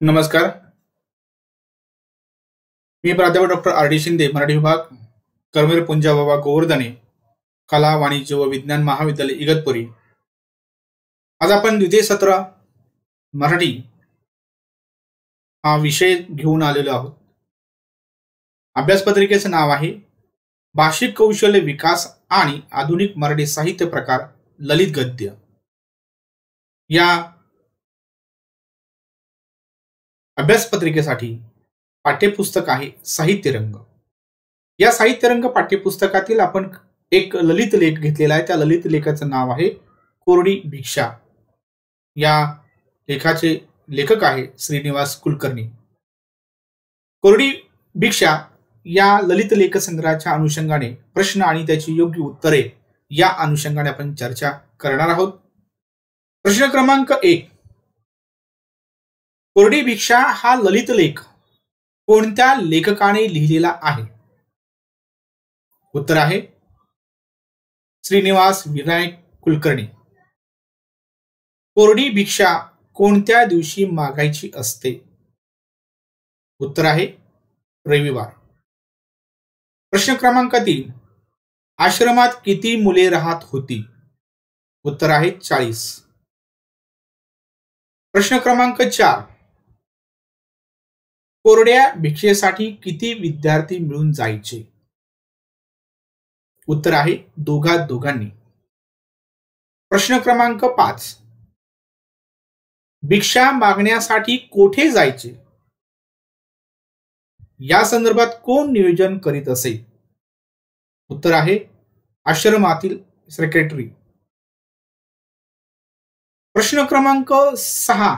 नमस्कार. मी प्राध्यापक doctor R D Shinde, Marathi विभाग, कर्मवीर पुंजा बाबा गोवर्धने, कला, वाणिज्य व विज्ञान महाविद्यालय इगतपुरी. आज आपण द्वितीय सत्र मराठी हा विषय घेऊन आलेलो आहोत. अभ्यासपत्रिकेचं नाव आहे भाषिक कौशल्य विकास आणि आधुनिक मराठी साहित्य प्रकार ललित गद्य. या अभ्यासपत्रिकेसाठी पाठ्यपुस्तक आहे साहित्य रंग. या साहित्य रंग पाठ्यपुस्तकातील आपण एक ललित लेख घेतलेला आहे. त्या ललित लेखाचं नाव आहे कोरडी भिक्षा. या लेखाचे लेखक आहे श्रीनिवास कुलकर्णी. कोरडी भिक्षा या ललित लेख संग्रहाच्या अनुषंगाने प्रश्न आणि त्याची योग्य उत्तरे या अनुषंगाने आपण चर्चा करणार आहोत. प्रश्न क्रमांक 1. कोरडी भिक्षा हा ललित लेख कोणत्या लेखकाने लिहिलेला आहे? उत्तर आहे श्रीनिवास विनायक कुलकर्णी. कोरडी भिक्षा कोणत्या दिवशी मागायची असते? उत्तर आहे रविवार. प्रश्न क्रमांक 3. आश्रमात किती मुले राहत होती? उत्तर आहे 40. प्रश्न क्रमांक 4. कोरड्या भिक्षेसाठी किती विद्यार्थी मिळून जायचे? उत्तर आहे दोघांनी. प्रश्न क्रमांक 5. भिक्षा मागण्यासाठी कोठे जायचे? या संदर्भात कोण नियोजन करीत असे? उत्तर आहे आश्रमातील सेक्रेटरी. प्रश्न क्रमांक 6.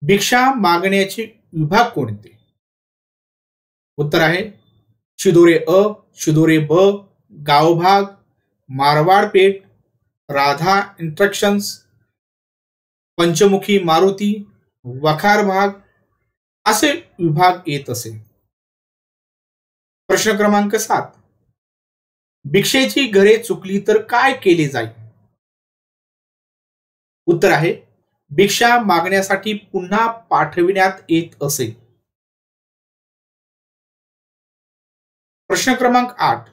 भिक्षा मागण्याचे विभाग कोणते? उत्तर आहे शिदोरे अ, शिदोरे ब, गावभाग, मारवाड पेठ, राधा इंस्ट्रक्शन्स, पंचमुखी मारुती, वखार भाग असे विभाग येत असे. प्रश्न क्रमांक 7. भिक्षेची घरे चुकली तर काय केले जाईल? उत्तर आहे भिक्षा मागण्यासाठी पुन्हा पाठविण्यात येत असे. प्रश्न क्रमांक 8.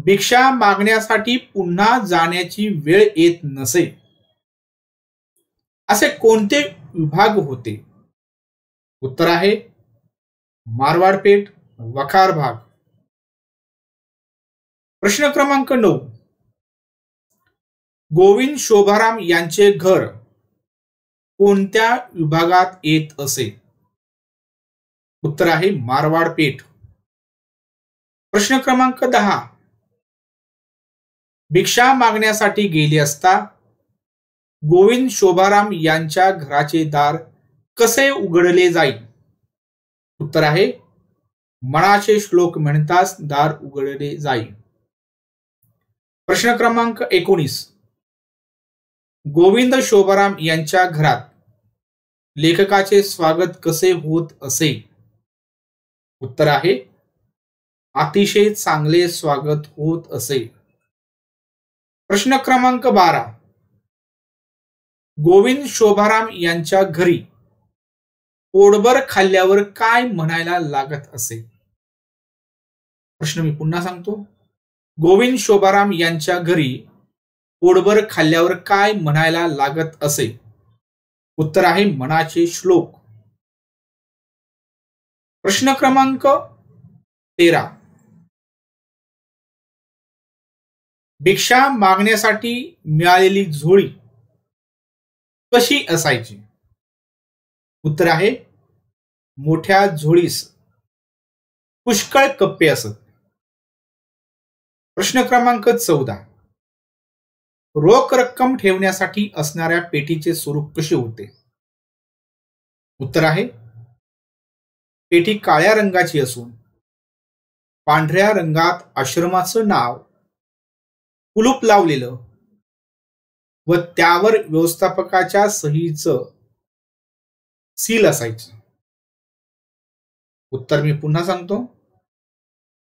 भिक्षा मागण्यासाठी पुन्हा जाण्याची वेळ येत नसे असे कोणते विभाग होते? उत्तर आहे मारवाड पेठ, वखार भाग. प्रश्न क्रमांक 9. गोविंद शोभाराम यांचे घर कोणत्या विभागात येत असे? उत्तर आहे मारवाड पेठ. प्रश्न क्रमांक 10. भिक्षा मागण्यासाठी गेले असता गोविंद शोभाराम यांच्या घराचे दार कसे उघडले जाईल? उत्तर आहे मनाचे श्लोक म्हणताच दार उघडले जाईल. प्रश्न क्रमांक 19. गोविंद शोभाराम यांच्या घरात लेखकाचे स्वागत कसे होत असे? उत्तर आहे अतिशय चांगले स्वागत होत असे. प्रश्न क्रमांक 12. गोविंद शोभाराम यांच्या घरी पोटभर खाल्ल्यावर काय म्हणायला लागत असे? प्रश्न मी पुन्हा सांगतो. गोविंद शोभाराम यांच्या घरी पोटभर खाल्ल्यावर काय म्हणायला लागत असे? उत्तर आहे मनाचे श्लोक. प्रश्न क्रमांक 13. भिक्षा मागण्यासाठी मिळालेली झोळी कशी असायची? उत्तर आहे मोठ्या झोळीस पुष्कळ कप्पे असत. प्रश्न क्रमांक 14. रोख रक्कम ठेवण्यासाठी असणाऱ्या पेटीचे स्वरूप कसे होते? उत्तर आहे पेटी काळ्या रंगाची असून पांढऱ्या रंगात आश्रमाचं नाव, कुलूप लावलेलं व त्यावर व्यवस्थापकाच्या सहीचं सील असायचं. उत्तर मी पुन्हा सांगतो.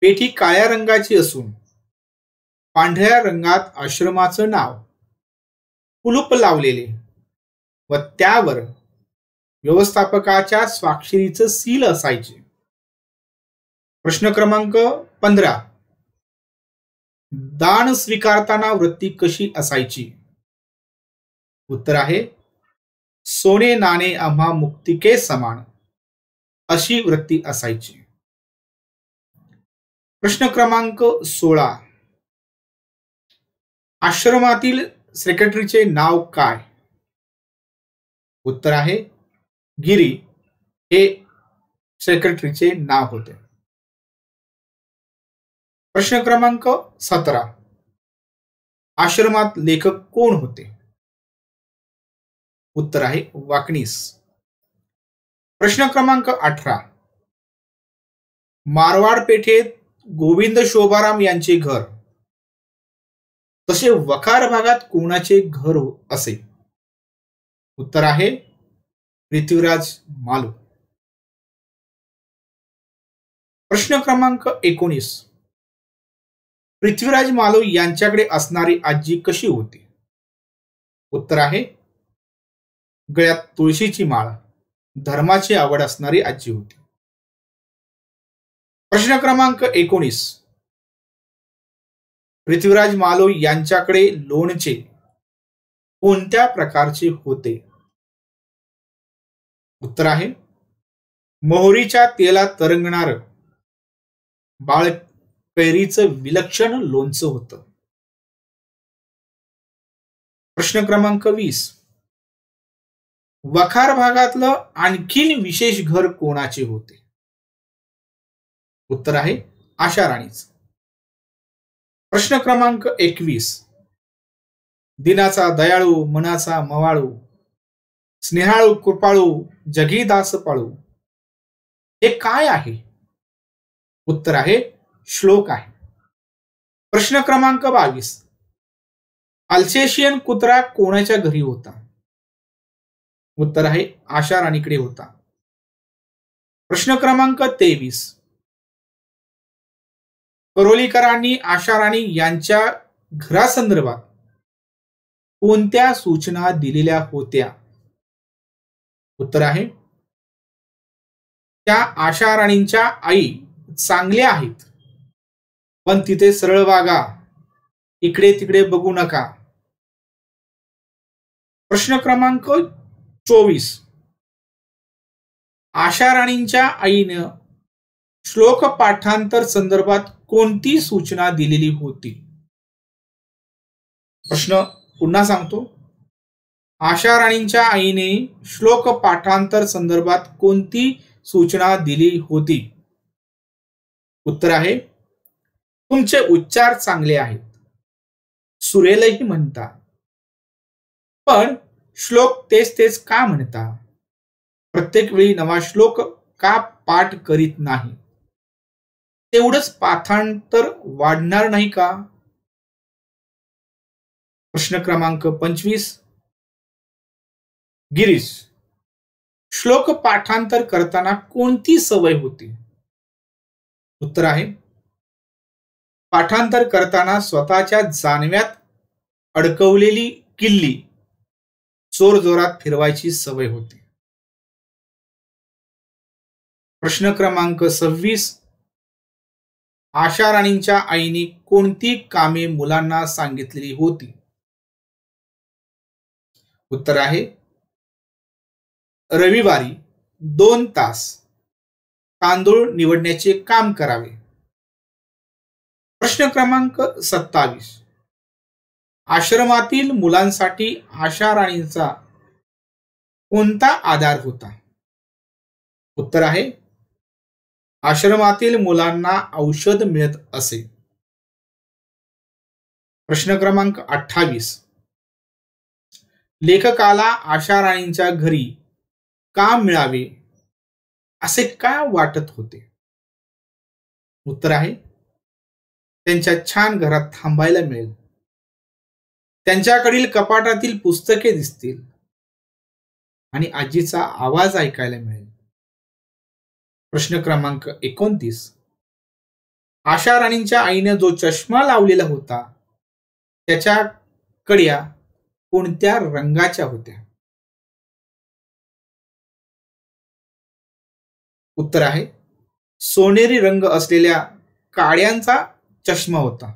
पेटी काळ्या रंगाची असून पांढऱ्या रंगात आश्रमाचं नाव, कुलूप लावलेले व त्यावर व्यवस्थापकाच्या स्वाक्षरीचं सील असायचे. प्रश्न क्रमांक 15. दान स्वीकारताना वृत्ती कशी असायची? उत्तर आहे सोने नाणे आम्हा मुक्तिके समान अशी वृत्ती असायची. प्रश्न क्रमांक 16. आश्रमातील सेक्रेटरीचे नाव काय? उत्तर आहे गिरी हे सेक्रेटरीचे नाव होते. प्रश्न क्रमांक 17. आश्रमात लेखक कोण होते? उत्तर आहे वाकणीस. प्रश्न क्रमांक 18. मारवाड पेठेत गोविंद शोभाराम यांचे घर, तसे वखार भागात कोणाचे घर असे? उत्तर आहे पृथ्वीराज मालू. प्रश्न क्रमांक 19. पृथ्वीराज मालू यांच्याकडे असणारी आजी कशी होती? उत्तर आहे गळ्यात तुळशीची माळ, धर्माची आवड असणारी आजी होती. प्रश्न क्रमांक 19. पृथ्वीराज मालू यांच्याकडे लोणचे कोणत्या प्रकारचे होते? उत्तर आहे मोहरीच्या तेलात तरंगणार बाळकैरीचं विलक्षण लोणचं होतं. प्रश्न क्रमांक 20. वखार भागातलं आणखीन विशेष घर कोणाचे होते? उत्तर आहे आशा राणीच. प्रश्न क्रमांक 21. दिनाचा दयाळू मनाचा मवाळू, स्नेहाळू कृपाळू जगी दास पाळू, हे काय आहे? उत्तर आहे श्लोक आहे. प्रश्न क्रमांक 22. अल्सेशियन कुत्रा कोणाच्या घरी होता? उत्तर आहे आशा राणीकडे होता. प्रश्न क्रमांक 23. करोलीकरांनी आशा राणी यांच्या घरासंदर्भात कोणत्या सूचना दिलेल्या होत्या? उत्तर आहे त्या आशा राणींच्या आई चांगल्या आहेत, पण तिथे सरळ वागा, इकडे तिकडे बघू नका. प्रश्न क्रमांक 24. आशा राणींच्या आईने श्लोक पाठांतर संदर्भात कोणती सूचना दिलेली होती? प्रश्न पुन्हा सांगतो. आशा राणींच्या आईने श्लोक पाठांतर संदर्भात कोणती सूचना दिली होती? उत्तर आहे तुमचे उच्चार चांगले आहेत, सुरेलही म्हणता, पण श्लोक तेच तेच का म्हणता? प्रत्येक वेळी नवा श्लोक का पाठ करीत नाही? तेवढंच पाठांतर वाढणार नाही का? प्रश्न क्रमांक 25. गिरीश, श्लोक पाठांतर करताना कोणती सवय होती? उत्तर आहे पाठांतर करताना स्वतःच्या जानव्यात अडकवलेली किल्ली जोरजोरात फिरवायची सवय होती. प्रश्न क्रमांक 26. आशा राणींच्या आईने कोणती कामे मुलांना सांगितलेली होती? उत्तर आहे रविवारी 2 तास तांदूळ निवडण्याचे काम करावे. प्रश्न क्रमांक 27. आश्रमातील मुलांसाठी आशा राणींचा कोणता आधार होता? उत्तर आहे आश्रमातील मुलांना औषध मिळत असे. प्रश्न क्रमांक 28. लेखकाला आशा राणींच्या घरी काम मिळावे असे का वाटत होते? उत्तर आहे त्यांच्या छान घरात थांबायला मिळेल, त्यांच्याकडील कपाटातील पुस्तके दिसतील आणि आजीचा आवाज ऐकायला मिळेल. प्रश्न क्रमांक 29. आशा राणींच्या आईने जो चष्मा लावलेला होता त्याच्या कड्या कोणत्या रंगाच्या होत्या? उत्तर आहे सोनेरी रंग असलेल्या काड्यांचा चष्मा होता.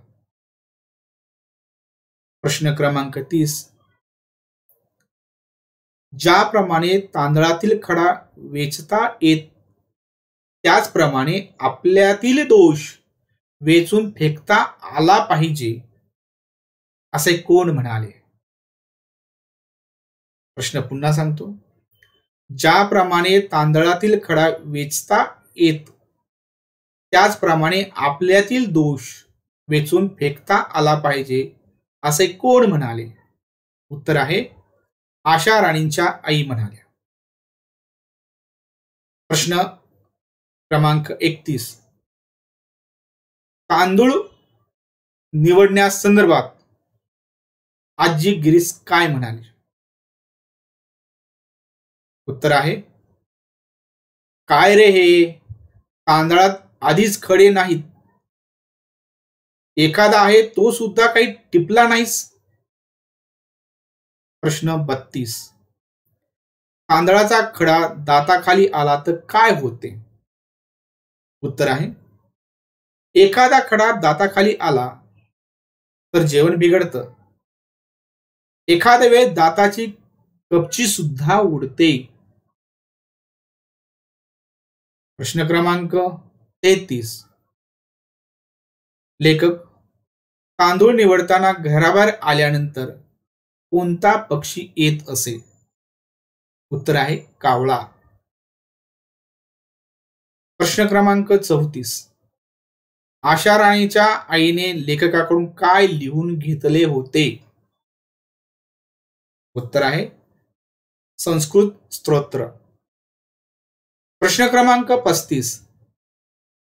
प्रश्न क्रमांक 30. ज्याप्रमाणे तांदळातील खडा वेचता येत त्याचप्रमाणे आपल्यातील दोष वेचून फेकता आला पाहिजे असे कोण म्हणाले? प्रश्न पुन्हा सांगतो. ज्याप्रमाणे तांदळातील खडा वेचता येत त्याचप्रमाणे आपल्यातील दोष वेचून फेकता आला पाहिजे असे कोण म्हणाले? उत्तर आहे आशा राणींच्या आई म्हणाल्या. प्रश्न क्रमांक 31. तांदूळ निवडण्यासंदर्भात आजी गिरीस काय म्हणाली? उत्तर आहे काय रे हे, तांदळात आधीच खडे नाहीत, एखादा आहे तो सुद्धा काही टिपला नाहीस. प्रश्न 32. तांदळाचा खडा दाताखाली आला तर काय होते? उत्तर आहे एखादा खडा दाताखाली आला तर जेवण बिघडतं, एखाद्या वेळेस दाताची कपची सुद्धा उडते. प्रश्न क्रमांक 33. लेखक तांदूळ निवडताना घराबाहेर आल्यानंतर कोणता पक्षी येत असे? उत्तर आहे कावळा. प्रश्न क्रमांक 34. आशा राणीच्या आईने लेखकाकडून काय लिहून घेतले होते? उत्तर आहे संस्कृत स्तोत्र. प्रश्न क्रमांक 35.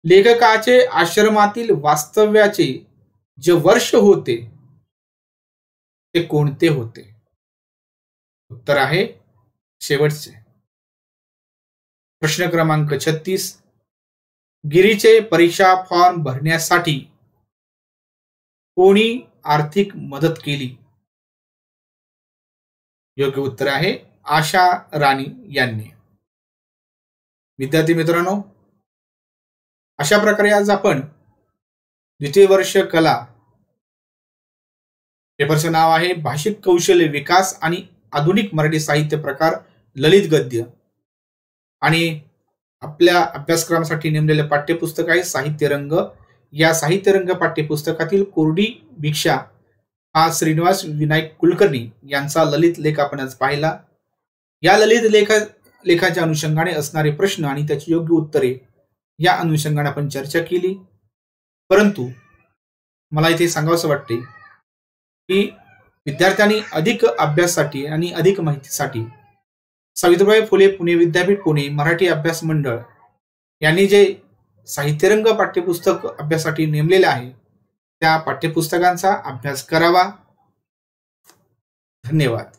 लेखकाचे आश्रमातील वास्तव्याचे जे वर्ष होते ते कोणते होते? उत्तर आहे शेवटचे. प्रश्न क्रमांक 36. गिरीचे परीक्षा फॉर्म भरण्यासाठी कोणी आर्थिक मदत केली? योग्य उत्तर आहे आशा राणी यांनी. विद्यार्थी मित्रांनो, अशा प्रकारे आज आपण द्वितीय वर्ष कला पेपरचं नाव आहे भाषिक कौशल्य विकास आणि आधुनिक मराठी साहित्य प्रकार ललित गद्य आणि आपल्या अभ्यासक्रमासाठी नेमलेले पाठ्यपुस्तक आहे साहित्य रंग. या साहित्य रंग पाठ्यपुस्तकातील कोरडी भिक्षा हा श्रीनिवास विनायक कुलकर्णी यांचा ललित लेख आपण आज पाहिला. या ललित लेखाच्या अनुषंगाने असणारे प्रश्न आणि त्याची योग्य उत्तरे या अनुषंगाने आपण चर्चा केली. परंतु मला इथे सांगावंसं वाटते की विद्यार्थ्यांनी अधिक अभ्यासासाठी आणि अधिक माहितीसाठी सावित्रीबाई फुले पुणे विद्यापीठ पुणे मराठी अभ्यास मंडळ यांनी जे साहित्यरंग पाठ्यपुस्तक अभ्यासासाठी नेमलेले आहे त्या पाठ्यपुस्तकांचा अभ्यास करावा. धन्यवाद.